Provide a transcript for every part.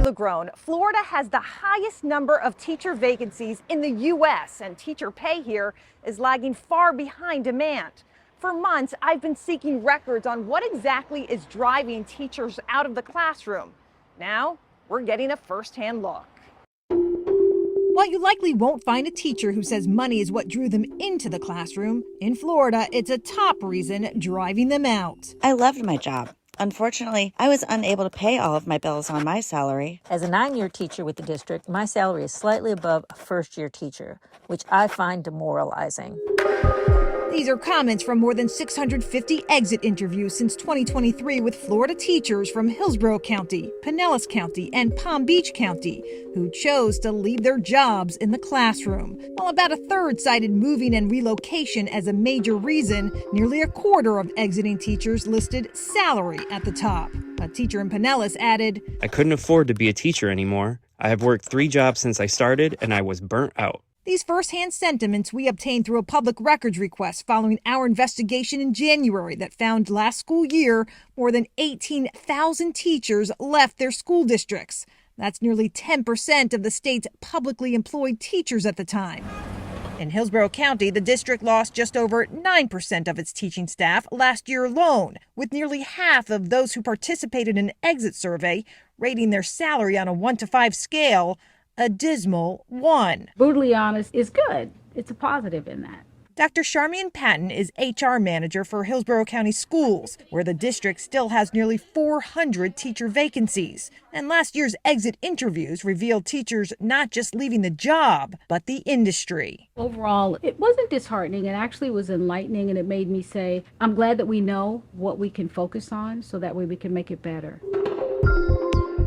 LaGrone. Florida has the highest number of teacher vacancies in the U.S., and teacher pay here is lagging far behind demand. For months, I've been seeking records on what exactly is driving teachers out of the classroom. Now, we're getting a first-hand look. While you likely won't find a teacher who says money is what drew them into the classroom, in Florida, it's a top reason driving them out. I loved my job. Unfortunately, I was unable to pay all of my bills on my salary. As a 9-year teacher with the district, my salary is slightly above a first-year teacher, which I find demoralizing. These are comments from more than 650 exit interviews since 2023 with Florida teachers from Hillsborough County, Pinellas County, and Palm Beach County who chose to leave their jobs in the classroom. While about a third cited moving and relocation as a major reason, nearly a quarter of exiting teachers listed salary at the top. A teacher in Pinellas added, "I couldn't afford to be a teacher anymore. I have worked 3 jobs since I started, and I was burnt out." These firsthand sentiments we obtained through a public records request following our investigation in January that found last school year more than 18,000 teachers left their school districts. That's nearly 10% of the state's publicly employed teachers at the time. In Hillsborough County, the district lost just over 9% of its teaching staff last year alone, with nearly half of those who participated in an exit survey rating their salary on a 1 to 5 scale a dismal 1. Brutally honest is good. It's a positive in that. Dr. Charmian Patton is HR manager for Hillsborough County Schools, where the district still has nearly 400 teacher vacancies. And last year's exit interviews revealed teachers not just leaving the job, but the industry. Overall, it wasn't disheartening. It actually was enlightening, and it made me say, I'm glad that we know what we can focus on so that way we can make it better.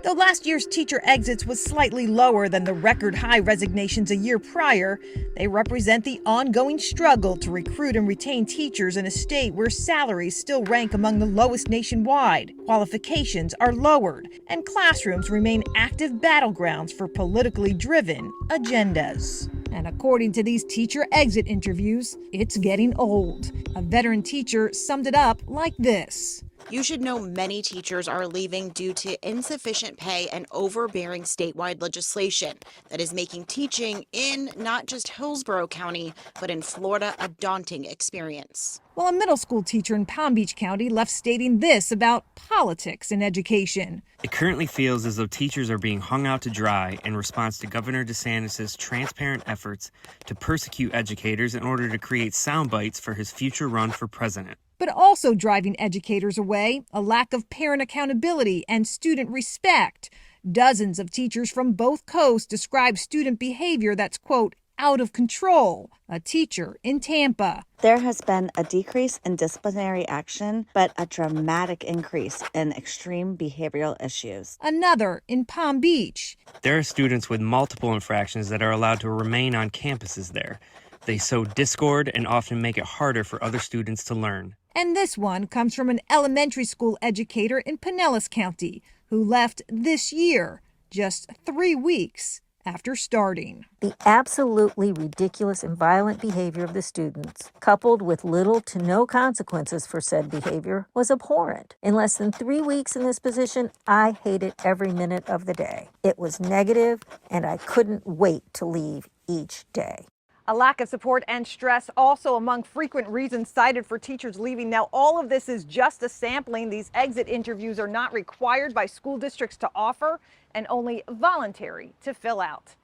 Though last year's teacher exits was slightly lower than the record high resignations a year prior, they represent the ongoing struggle to recruit and retain teachers in a state where salaries still rank among the lowest nationwide, qualifications are lowered, and classrooms remain active battlegrounds for politically driven agendas. And according to these teacher exit interviews, it's getting old. A veteran teacher summed it up like this. You should know many teachers are leaving due to insufficient pay and overbearing statewide legislation that is making teaching in not just Hillsborough County, but in Florida a daunting experience. Well, a middle school teacher in Palm Beach County left stating this about politics in education. It currently feels as though teachers are being hung out to dry in response to Governor DeSantis' transparent efforts to persecute educators in order to create sound bites for his future run for president. But also driving educators away, a lack of parent accountability and student respect. Dozens of teachers from both coasts describe student behavior that's, quote, out of control. A teacher in Tampa. There has been a decrease in disciplinary action, but a dramatic increase in extreme behavioral issues. Another in Palm Beach. There are students with multiple infractions that are allowed to remain on campuses there. They sow discord and often make it harder for other students to learn. And this one comes from an elementary school educator in Pinellas County who left this year, just 3 weeks after starting. The absolutely ridiculous and violent behavior of the students, coupled with little to no consequences for said behavior, was abhorrent. In less than 3 weeks in this position, I hated every minute of the day. It was negative, and I couldn't wait to leave each day. A lack of support and stress also among frequent reasons cited for teachers leaving. Now, all of this is just a sampling. These exit interviews are not required by school districts to offer and only voluntary to fill out.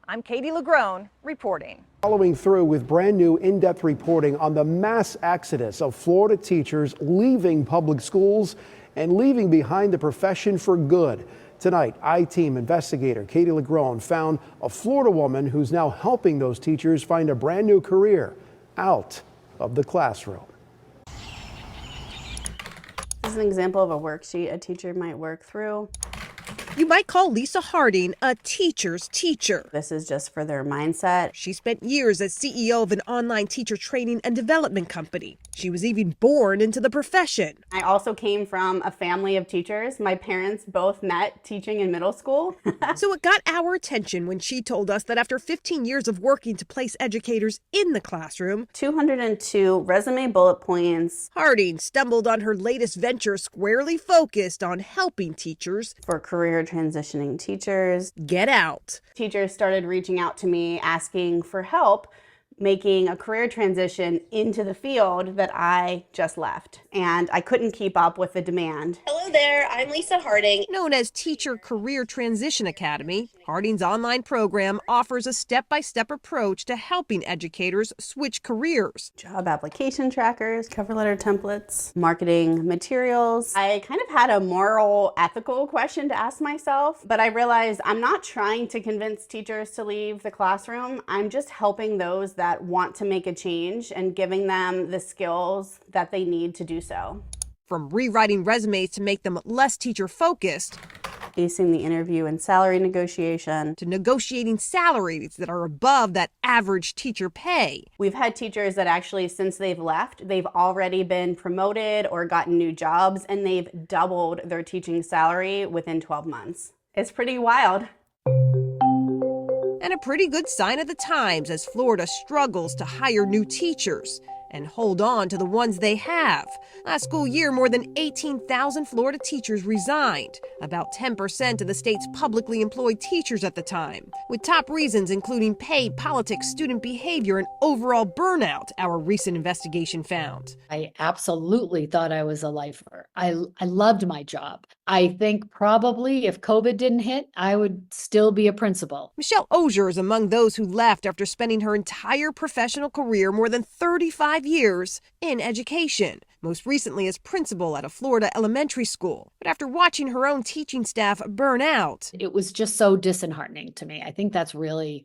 I'm Katie LaGrone reporting. Following through with brand new in-depth reporting on the mass exodus of Florida teachers leaving public schools and leaving behind the profession for good. Tonight, I-Team investigator Katie LaGrone found a Florida woman who's now helping those teachers find a brand new career out of the classroom. This is an example of a worksheet a teacher might work through. You might call Lisa Harding a teacher's teacher. This is just for their mindset. She spent years as CEO of an online teacher training and development company. She was even born into the profession. I also came from a family of teachers. My parents both met teaching in middle school. So it got our attention when she told us that after 15 years of working to place educators in the classroom, 202 resume bullet points. Harding stumbled on her latest venture squarely focused on helping teachers For career transitioning teachers. get out. Teachers started reaching out to me asking for help making a career transition into the field that I just left. And I couldn't keep up with the demand. Hello there, I'm Lisa Harding. Known as Teacher Career Transition Academy, Harding's online program offers a step-by-step approach to helping educators switch careers. Job application trackers, cover letter templates, marketing materials. I kind of had a moral, ethical question to ask myself, but I realized I'm not trying to convince teachers to leave the classroom. I'm just helping those that want to make a change and giving them the skills that they need to do so. From rewriting resumes to make them less teacher-focused, Acing the interview and salary negotiation, to negotiating salaries that are above that average teacher pay. We've had teachers that actually, since they've left, they've already been promoted or gotten new jobs, and they've doubled their teaching salary within 12 months. It's pretty wild. And a pretty good sign of the times as Florida struggles to hire new teachers and hold on to the ones they have. Last school year, more than 18,000 Florida teachers resigned, about 10% of the state's publicly employed teachers at the time, with top reasons including pay, politics, student behavior, and overall burnout, our recent investigation found. I absolutely thought I was a lifer. I loved my job. I think probably if COVID didn't hit, I would still be a principal. Michelle Ogier is among those who left after spending her entire professional career, more than 35 years, in education, most recently as principal at a Florida elementary school. But after watching her own teaching staff burn out, It was just so disheartening to me. I think that's really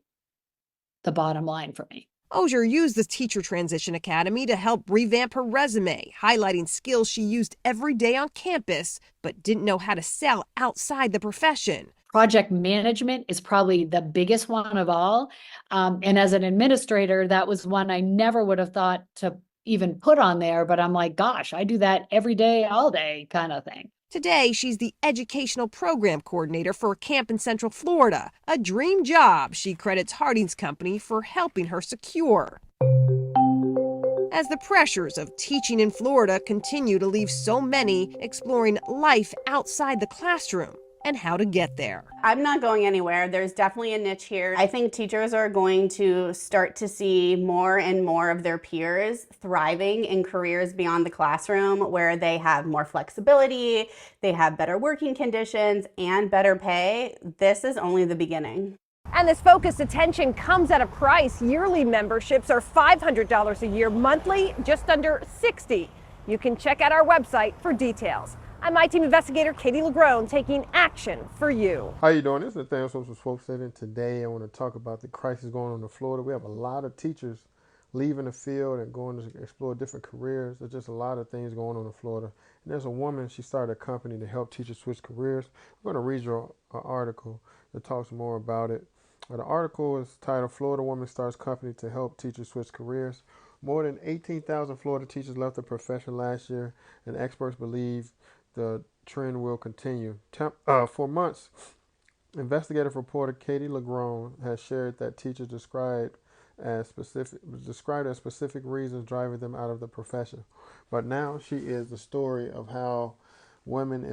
the bottom line for me. Ogier used the Teacher Transition Academy to help revamp her resume, highlighting skills she used every day on campus, but didn't know how to sell outside the profession. Project management is probably the biggest one of all. And as an administrator, that was one I never would have thought to even put on there. But I'm like, gosh, I do that every day, all day kind of thing. Today, she's the educational program coordinator for a camp in Central Florida, a dream job she credits Harding's company for helping her secure. As the pressures of teaching in Florida continue to leave so many exploring life outside the classroom and how to get there. I'm not going anywhere. There's definitely a niche here. I think teachers are going to start to see more and more of their peers thriving in careers beyond the classroom where they have more flexibility, they have better working conditions, and better pay. This is only the beginning. And this focused attention comes at a price. Yearly memberships are $500 a year, monthly just under $60. You can check out our website for details. I'm I-Team investigator Katie Lagrone taking action for you. How you doing? This is Nathaniel Sosa, Folks Center. Today I want to talk about the crisis going on in Florida. We have a lot of teachers leaving the field and going to explore different careers. There's just a lot of things going on in Florida. And there's a woman, she started a company to help teachers switch careers. I'm going to read you an article that talks more about it. The article is titled, Florida Woman Starts Company to Help Teachers Switch Careers. More than 18,000 Florida teachers left the profession last year, and experts believe the trend will continue. For months, investigative reporter Katie Lagrone has shared that teachers described as specific reasons driving them out of the profession. But now she is the story of how one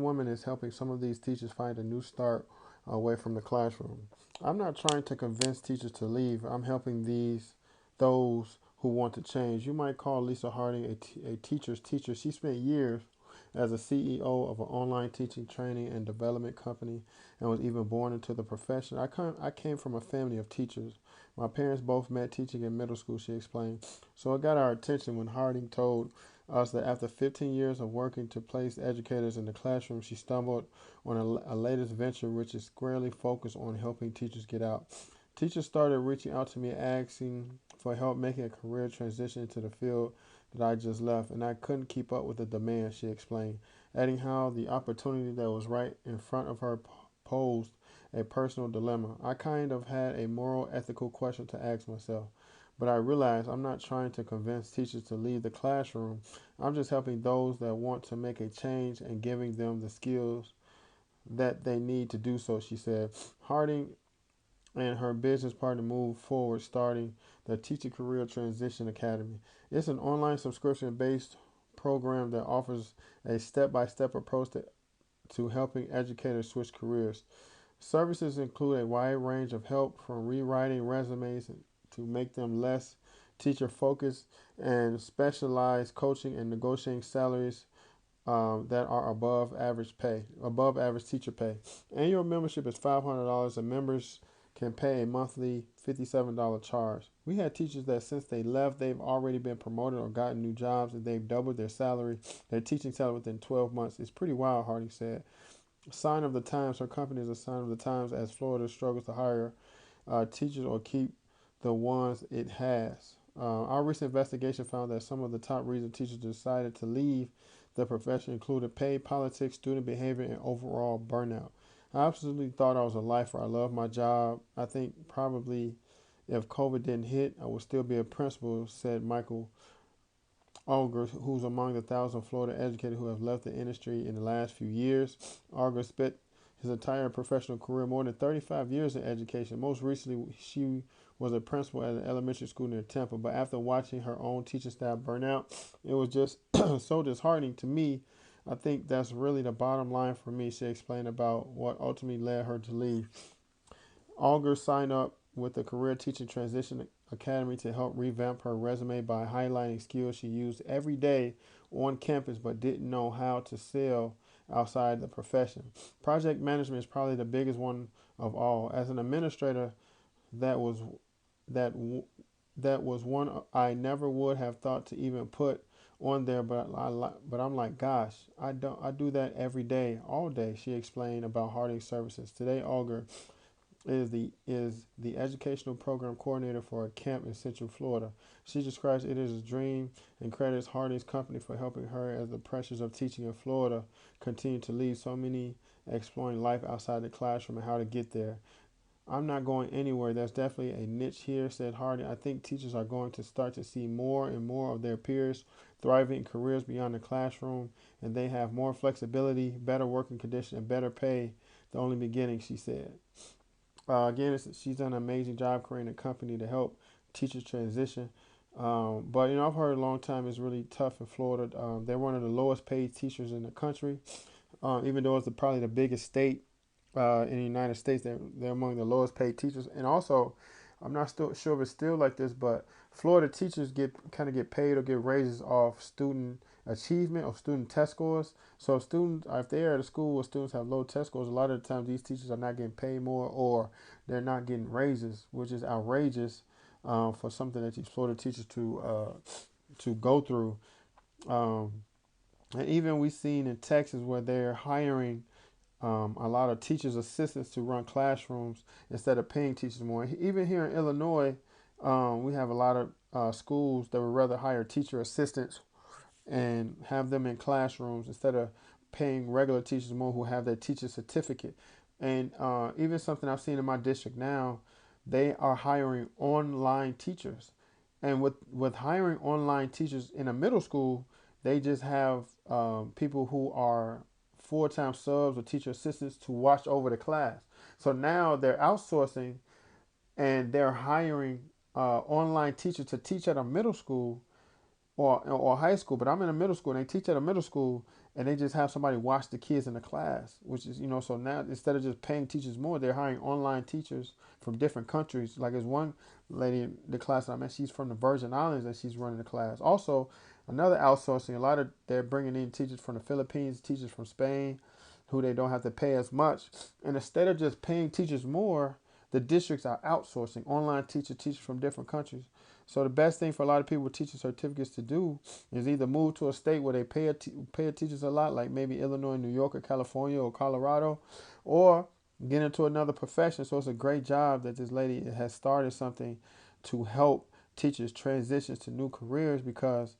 woman is helping some of these teachers find a new start away from the classroom. I'm not trying to convince teachers to leave. I'm helping those who want to change. You might call Lisa Harding a teacher's teacher. She spent years as a CEO of an online teaching, training, and development company and was even born into the profession. I came from a family of teachers. My parents both met teaching in middle school, she explained. So it got our attention when Harding told us that after 15 years of working to place educators in the classroom, she stumbled on a latest venture which is squarely focused on helping teachers get out. Teachers started reaching out to me asking for help making a career transition into the field that I just left, and I couldn't keep up with the demand, she explained, adding how the opportunity that was right in front of her posed a personal dilemma. I kind of had a moral, ethical question to ask myself. But I realize I'm not trying to convince teachers to leave the classroom. I'm just helping those that want to make a change and giving them the skills that they need to do so, she said. Harding and her business partner move forward, starting the Teacher Career Transition Academy. It's an online subscription based program that offers a step by step approach to helping educators switch careers. Services include a wide range of help from rewriting resumes to make them less teacher focused and specialized coaching and negotiating salaries that are above average teacher pay. Annual membership is $500 and members can pay a monthly $57 charge. We had teachers that since they left, they've already been promoted or gotten new jobs and they've doubled their teaching salary within 12 months. It's pretty wild, Harding said. Sign of the times, her company is a sign of the times as Florida struggles to hire teachers or keep the ones it has. Our recent investigation found that some of the top reasons teachers decided to leave the profession included pay, politics, student behavior, and overall burnout. I absolutely thought I was a lifer. I love my job. I think probably if COVID didn't hit, I would still be a principal, said Michael Auger, who's among the 1,000 Florida educators who have left the industry in the last few years. Auger spent his entire professional career, more than 35 years in education. Most recently, she was a principal at an elementary school near Tampa. But after watching her own teaching staff burn out, it was just so disheartening to me. I think that's really the bottom line for me, she explained about what ultimately led her to leave. Auger signed up with the Career Teaching Transition Academy to help revamp her resume by highlighting skills she used every day on campus but didn't know how to sell outside the profession. Project management is probably the biggest one of all. As an administrator, that was one I never would have thought to even put on there, but I'm like, gosh, I do that every day, all day. She explained about Harding Services. Today, Auger is the educational program coordinator for a camp in Central Florida. She describes it as a dream and credits Harding's company for helping her as the pressures of teaching in Florida continue to lead so many exploring life outside the classroom and how to get there. I'm not going anywhere. There's definitely a niche here, said Harding. I think teachers are going to start to see more and more of their peers thriving in careers beyond the classroom, and they have more flexibility, better working conditions, and better pay. The only beginning, she said. Again, she's done an amazing job creating a company to help teachers transition. But I've heard a long time it's really tough in Florida. They're one of the lowest paid teachers in the country, even though it's probably the biggest state in the United States. They're among the lowest paid teachers. And also, I'm not still sure if it's still like this, but Florida teachers get paid or get raises off student achievement or student test scores. So if they're at a school where students have low test scores, a lot of the times these teachers are not getting paid more or they're not getting raises, which is outrageous for something that these Florida teachers to go through. And even we've seen in Texas where they're hiring a lot of teachers' assistants to run classrooms instead of paying teachers more. Even here in Illinois, we have a lot of schools that would rather hire teacher assistants and have them in classrooms instead of paying regular teachers more who have their teacher certificate. And even something I've seen in my district now, they are hiring online teachers. And with hiring online teachers in a middle school, they just have people who are full-time subs or teacher assistants to watch over the class. So now they're outsourcing and they're hiring online teachers to teach at a middle school or high school. But I'm in a middle school and they teach at a middle school and they just have somebody watch the kids in the class, which is, so now instead of just paying teachers more, they're hiring online teachers from different countries. Like there's one lady in the class that I met, she's from the Virgin Islands and she's running the class. Also, another outsourcing, they're bringing in teachers from the Philippines, teachers from Spain, who they don't have to pay as much. And instead of just paying teachers more, the districts are outsourcing online teachers from different countries. So the best thing for a lot of people with teacher certificates to do is either move to a state where they pay teachers a lot, like maybe Illinois, New York, or California, or Colorado, or get into another profession. So it's a great job that this lady has started something to help teachers transition to new careers, because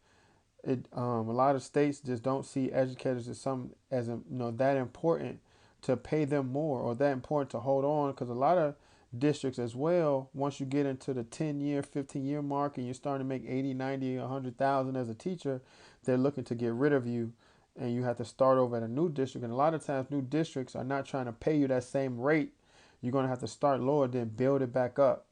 a lot of states just don't see educators as that important to pay them more or that important to hold on, because a lot of districts as well. Once you get into the 10-year, 15-year mark and you're starting to make 80, 90, 100,000 as a teacher, they're looking to get rid of you and you have to start over at a new district. And a lot of times new districts are not trying to pay you that same rate. You're going to have to start lower, then build it back up.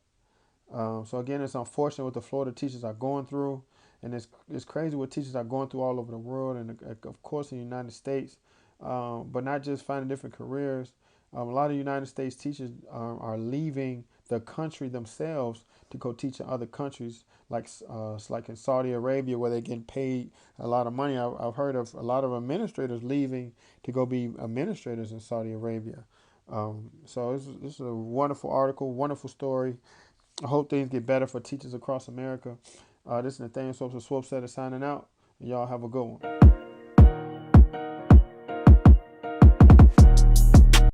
So again, it's unfortunate what the Florida teachers are going through. And it's crazy what teachers are going through all over the world and of course in the United States. But not just finding different careers. A lot of United States teachers are leaving the country themselves to go teach in other countries, like in Saudi Arabia, where they're getting paid a lot of money. I've heard of a lot of administrators leaving to go be administrators in Saudi Arabia. So this is a wonderful article, wonderful story. I hope things get better for teachers across America. This is Nathaniel Swopes of Swope Setter signing out. Y'all have a good one.